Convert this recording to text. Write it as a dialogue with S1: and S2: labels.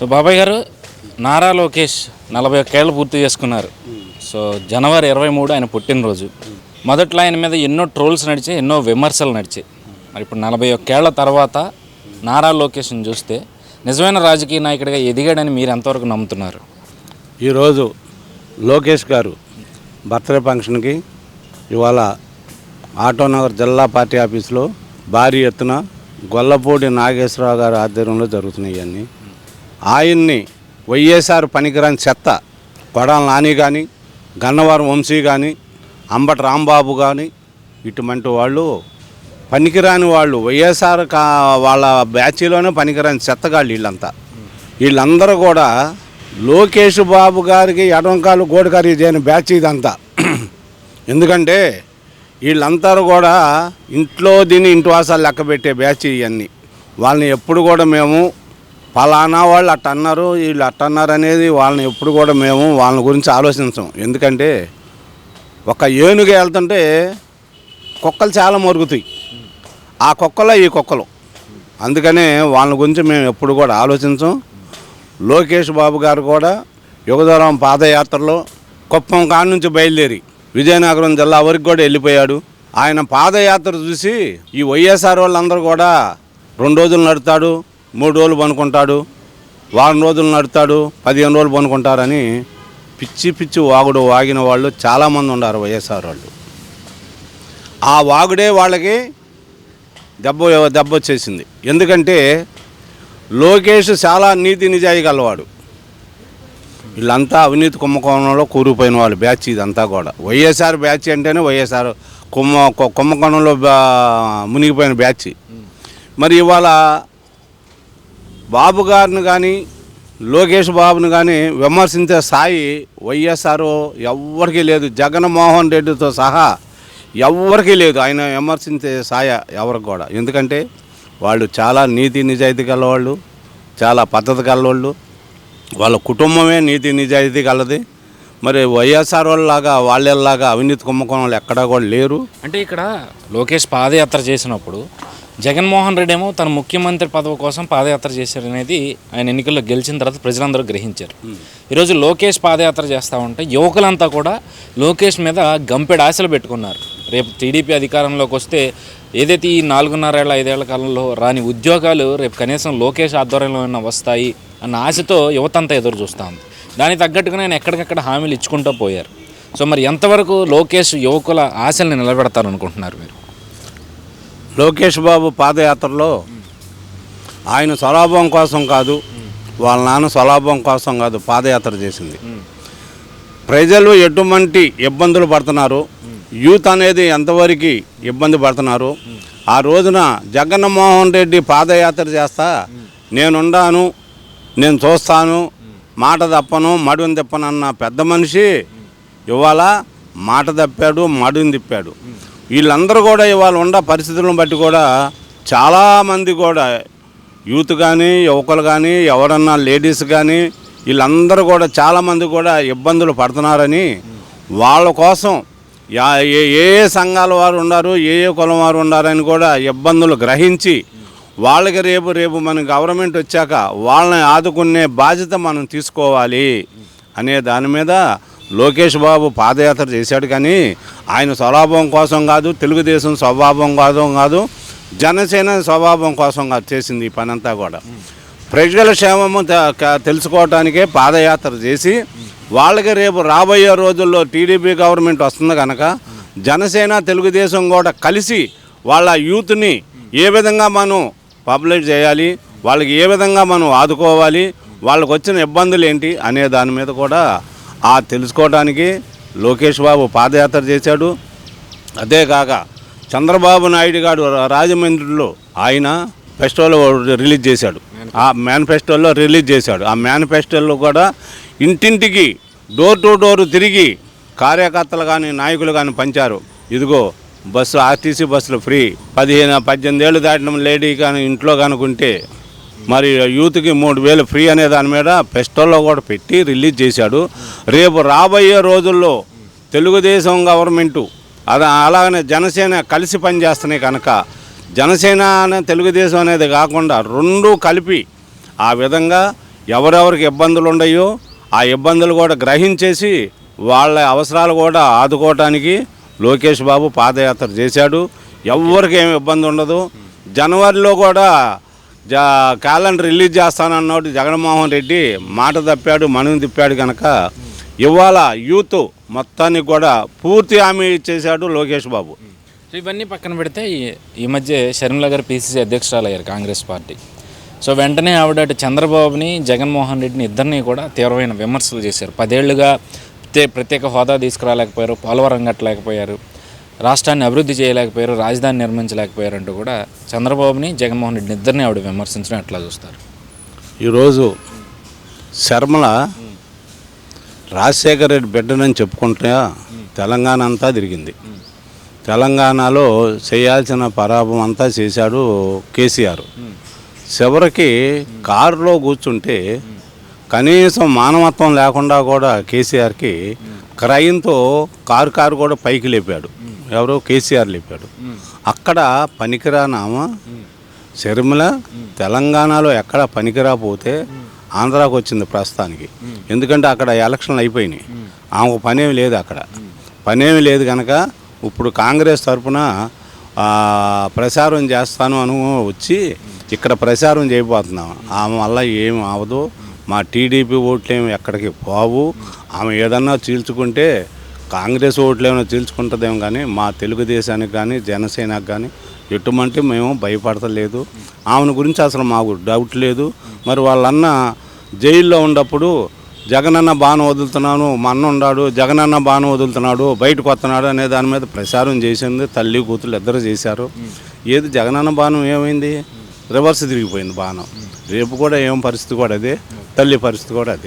S1: So బాబాయ్ గారు, నారా లోకేష్ 41 ఏళ్ళు పూర్తి చేసుకున్నారు. సో జనవరి 23 ఆయన పుట్టినరోజు. మొదట్లో ఆయన మీద ఎన్నో ట్రోల్స్ నడిచాయి, ఎన్నో విమర్శలు నడిచాయి. మరి ఇప్పుడు 41 ఏళ్ల తర్వాత నారా లోకేష్ని చూస్తే నిజమైన రాజకీయ నాయకుడిగా ఎదిగాడని మీరు ఎంతవరకు నమ్ముతున్నారు?
S2: ఈరోజు లోకేష్ గారు బర్త్డే ఫంక్షన్కి ఇవాళ ఆటోనగర్ జిల్లా పార్టీ ఆఫీసులో భారీ ఎత్తున గొల్లపూడి నాగేశ్వరరావు గారి ఆధ్వర్యంలో జరుగుతున్నాయి. అన్నీ ఆయన్ని వైఎస్ఆర్ పనికిరాని చెత్త కొడాల నాని కానీ, గన్నవరం వంశీ కానీ, అంబటి రాంబాబు కానీ ఇటువంటి వాళ్ళు పనికిరాని వాళ్ళు, వైఎస్ఆర్ వాళ్ళ బ్యాచీలోనే పనికిరాని చెత్తగాళ్ళు వీళ్ళందరూ కూడా లోకేష్ బాబు గారికి ఎడంకాలు గోడకారి చేయని బ్యాచ్ ఇదంతా. ఎందుకంటే వీళ్ళందరూ కూడా ఇంట్లో దీన్ని ఇంటి వాసాలు లెక్క పెట్టే బ్యాచ్ ఇవన్నీ. వాళ్ళని ఎప్పుడు కూడా మేము ఫలానా వాళ్ళు అట్ట అన్నారు, వీళ్ళు అట్ట అన్నారు అనేది వాళ్ళని ఎప్పుడు కూడా మేము వాళ్ళని గురించి ఆలోచించాం. ఎందుకంటే ఒక ఏనుగు వెళ్తుంటే కుక్కలు చాలా మరుగుతాయి, ఆ కుక్కలో ఈ కుక్కలు. అందుకనే వాళ్ళ గురించి మేము ఎప్పుడు కూడా ఆలోచించాం. లోకేష్ బాబు గారు కూడా యుగదూరం పాదయాత్రలో కుప్పం కాడ నుంచి బయలుదేరి విజయనగరం జిల్లా వరకు కూడా వెళ్ళిపోయాడు. ఆయన పాదయాత్ర చూసి ఈ వైఎస్ఆర్ వాళ్ళందరూ కూడా 2 రోజులు నడుతాడు, 3 రోజులు పనుకుంటాడు, వారం రోజులు నడుతాడు, 15 రోజులు పనుకుంటారని పిచ్చి పిచ్చి వాగుడు వాగిన వాళ్ళు చాలామంది ఉన్నారు వైఎస్ఆర్ వాళ్ళు. ఆ వాగుడే వాళ్ళకి దెబ్బ వచ్చేసింది. ఎందుకంటే లోకేష్ చాలా నీతి నిజాయి గలవాడు. వీళ్ళంతా అవినీతి కుంభకోణంలో కూరుకుపోయిన వాళ్ళు బ్యాచ్ ఇదంతా కూడా. వైఎస్ఆర్ బ్యాచ్ అంటేనే వైఎస్ఆర్ కుంభకోణంలో మునిగిపోయిన బ్యాచ్. మరి ఇవాళ బాబు గారిని కానీ లోకేష్ బాబుని కానీ విమర్శించే స్థాయి వైఎస్ఆర్ ఎవ్వరికీ లేదు. జగన్మోహన్ రెడ్డితో సహా ఎవ్వరికీ లేదు ఆయన విమర్శించే స్థాయి ఎవరికి కూడా. ఎందుకంటే వాళ్ళు చాలా నీతి నిజాయితీ గలవాళ్ళు, చాలా పద్ధతి గలవాళ్ళు, వాళ్ళ కుటుంబమే నీతి నిజాయితీ గలది. మరి వైఎస్ఆర్ వాళ్ళలాగా అవినీతి కుంభకోణాలు ఎక్కడా కూడా లేరు.
S1: అంటే ఇక్కడ లోకేష్ పాదయాత్ర చేసినప్పుడు జగన్మోహన్ రెడ్డి ఏమో తన ముఖ్యమంత్రి పదవి కోసం పాదయాత్ర చేశారనేది ఆయన ఎన్నికల్లో గెలిచిన తర్వాత ప్రజలందరూ గ్రహించారు. ఈరోజు లోకేష్ పాదయాత్ర చేస్తూ ఉంటే యువకులంతా కూడా లోకేష్ మీద గంపెడు ఆశలు పెట్టుకున్నారు. రేపు టీడీపీ అధికారంలోకి వస్తే ఏదైతే ఈ 4.5 ఏళ్ళ 5 ఏళ్ల కాలంలో రాని ఉద్యోగాలు రేపు కనీసం లోకేష్ ఆధ్వర్యంలో వస్తాయి అన్న ఆశతో యువతంతా ఎదురు చూస్తూ ఉంది. దానికి తగ్గట్టుగా నేను ఎక్కడికక్కడ హామీలు ఇచ్చుకుంటూ పోయారు. సో మరి ఎంతవరకు లోకేష్ యువకుల ఆశల్ని నిలబెడతారు అనుకుంటున్నారు మీరు?
S2: లోకేష్ బాబు పాదయాత్రలో ఆయన స్వలాభం కోసం కాదు, వాళ్ళ నాన్న స్వలాభం కోసం కాదు పాదయాత్ర చేసింది. ప్రజలు ఎటువంటి ఇబ్బందులు పడుతున్నారు, యూత్ అనేది ఎంతవరకు ఇబ్బంది పడుతున్నారు. ఆ రోజున జగన్మోహన్ రెడ్డి పాదయాత్ర చేస్తా నేనుండాను, నేను చూస్తాను, మాట తప్పను, మడుని తిప్పను అన్న పెద్ద మనిషి ఇవాళ మాట తప్పాడు, మడుని తిప్పాడు. వీళ్ళందరూ కూడా ఇవాళ ఉన్న పరిస్థితులను బట్టి కూడా చాలామంది కూడా యూత్ కానీ, యువకులు కానీ, ఎవరన్నా లేడీస్ కానీ వీళ్ళందరూ కూడా చాలామంది కూడా ఇబ్బందులు పడుతున్నారని వాళ్ళ కోసం ఏ సంఘాల వారు ఉన్నారు, ఏ కులం వారు ఉన్నారని కూడా ఇబ్బందులు గ్రహించి వాళ్ళకి రేపు మన గవర్నమెంట్ వచ్చాక వాళ్ళని ఆదుకునే బాధ్యత మనం తీసుకోవాలి అనే దాని మీద లోకేష్ బాబు పాదయాత్ర చేశాడు. కానీ ఆయన స్వలాభం కోసం కాదు, తెలుగుదేశం స్వభావం కాదు, జనసేన స్వభావం కోసం కాదు చేసింది ఈ పని అంతా కూడా. ప్రజల క్షేమము తెలుసుకోవటానికే పాదయాత్ర చేసి వాళ్ళకి రేపు రాబోయే రోజుల్లో టీడీపీ గవర్నమెంట్ వస్తుంది కనుక జనసేన తెలుగుదేశం కూడా కలిసి వాళ్ళ యూత్ని ఏ విధంగా మనం పబ్లిక్ చేయాలి, వాళ్ళకి ఏ విధంగా మనం ఆదుకోవాలి, వాళ్ళకు వచ్చిన ఇబ్బందులు ఏంటి అనే దాని మీద కూడా తెలుసుకోవడానికి లోకేష్ బాబు పాదయాత్ర చేశాడు. అదే కాక చంద్రబాబు నాయుడు గారు రాజమండ్రిలో ఆయన ఫెస్టివల్ రిలీజ్ చేశాడు. ఆ మేనిఫెస్టోలో రిలీజ్ చేశాడు. ఆ మేనిఫెస్టోలో కూడా ఇంటింటికి డోర్ టు డోర్ తిరిగి కార్యకర్తలు కానీ నాయకులు కానీ పంచారు. ఇదిగో బస్సు, ఆర్టీసీ బస్సులు ఫ్రీ, 18 ఏళ్ళు దాటిన లేడీ కానీ ఇంట్లో కనుకుంటే మరి యూత్కి 3000 ఫ్రీ అనే దాని మీద ఫెస్టివల్లో కూడా పెట్టి రిలీజ్ చేశాడు. రేపు రాబోయే రోజుల్లో తెలుగుదేశం గవర్నమెంటు అలాగనే జనసేన కలిసి పనిచేస్తున్నాయి కనుక జనసేన తెలుగుదేశం అనేది కాకుండా 2 కలిపి ఆ విధంగా ఎవరెవరికి ఇబ్బందులు ఉన్నాయో ఆ ఇబ్బందులు కూడా గ్రహించేసి వాళ్ళ అవసరాలు కూడా ఆదుకోవటానికి లోకేష్ బాబు పాదయాత్ర చేశాడు. ఎవరికి ఏమి ఇబ్బంది ఉండదు. జనవరిలో కూడా క్యాలెండర్ రిలీజ్ చేస్తానన్నాడు జగన్మోహన్ రెడ్డి, మాట తప్పాడు, మనుని తిప్పాడు. కనుక ఇవాళ యూత్ మొత్తానికి కూడా పూర్తి హామీ ఇచ్చేశాడు లోకేష్ బాబు.
S1: సో ఇవన్నీ పక్కన పెడితే ఈ మధ్య షర్మిల గారు పిసిసి అధ్యక్షురాలు అయ్యారు కాంగ్రెస్ పార్టీ. సో వెంటనే ఆవిడ అటు చంద్రబాబుని జగన్మోహన్ రెడ్డిని ఇద్దరిని కూడా తీవ్రమైన విమర్శలు చేశారు. 10 ఏళ్లుగా ప్రత్యేక హోదా తీసుకురాలేకపోయారు, పోలవరం కట్టలేకపోయారు, రాష్ట్రాన్ని అభివృద్ధి చేయలేకపోయారు, రాజధాని నిర్మించలేకపోయారు అంటూ కూడా చంద్రబాబుని జగన్మోహన్ రెడ్డిని ఇద్దరిని ఆవిడ విమర్శించడం ఎట్లా చూస్తారు?
S2: ఈరోజు శర్మల రాజశేఖర రెడ్డి బిడ్డనని చెప్పుకుంటే తెలంగాణ అంతా తిరిగింది. తెలంగాణలో చేయాల్సిన పరాభం అంతా చేశాడు కేసీఆర్. చివరికి కారులో కూర్చుంటే కనీసం మానవత్వం లేకుండా కూడా కేసీఆర్కి క్రైన్తో కారు కూడా పైకి లేపాడు. ఎవరో కేసీఆర్ లేపాడు. అక్కడ పనికిరానామా షర్మిల తెలంగాణలో ఎక్కడ పనికిరాపోతే ఆంధ్రాకు వచ్చింది ప్రస్తుతానికి. ఎందుకంటే అక్కడ ఎలక్షన్లు అయిపోయినాయి, ఆమెకు పనేమి లేదు. అక్కడ పనేమి లేదు కనుక ఇప్పుడు కాంగ్రెస్ తరఫున ప్రచారం చేస్తాను అని వచ్చి ఇక్కడ ప్రచారం చేయబోతున్నాం. ఆమె వల్ల ఏమి అవదు, మా టీడీపీ ఓట్లేమి ఎక్కడికి పోవు. ఆమె ఏదన్నా చీల్చుకుంటే కాంగ్రెస్ ఓట్లు ఏమైనా చీల్చుకుంటుందేమో, కానీ మా తెలుగుదేశానికి కానీ జనసేనకు కానీ ఎటువంటి మేము భయపడతలేదు. ఆమెను గురించి అసలు మాకు డౌట్ లేదు. మరి వాళ్ళన్న జైల్లో ఉన్నప్పుడు జగనన్న బాణం వదులుతున్నాను, మా అన్న ఉన్నాడు, జగనన్న బాణం వదులుతున్నాడు, బయటకు వస్తున్నాడు అనే దాని మీద ప్రచారం చేసింది. తల్లి కూతురు ఇద్దరు చేశారు. ఏది జగనన్న బాణం ఏమైంది? రివర్స్ తిరిగిపోయింది బాణం. రేపు కూడా ఏం పరిస్థితి కూడా అదే, తల్లి పరిస్థితి కూడా అదే.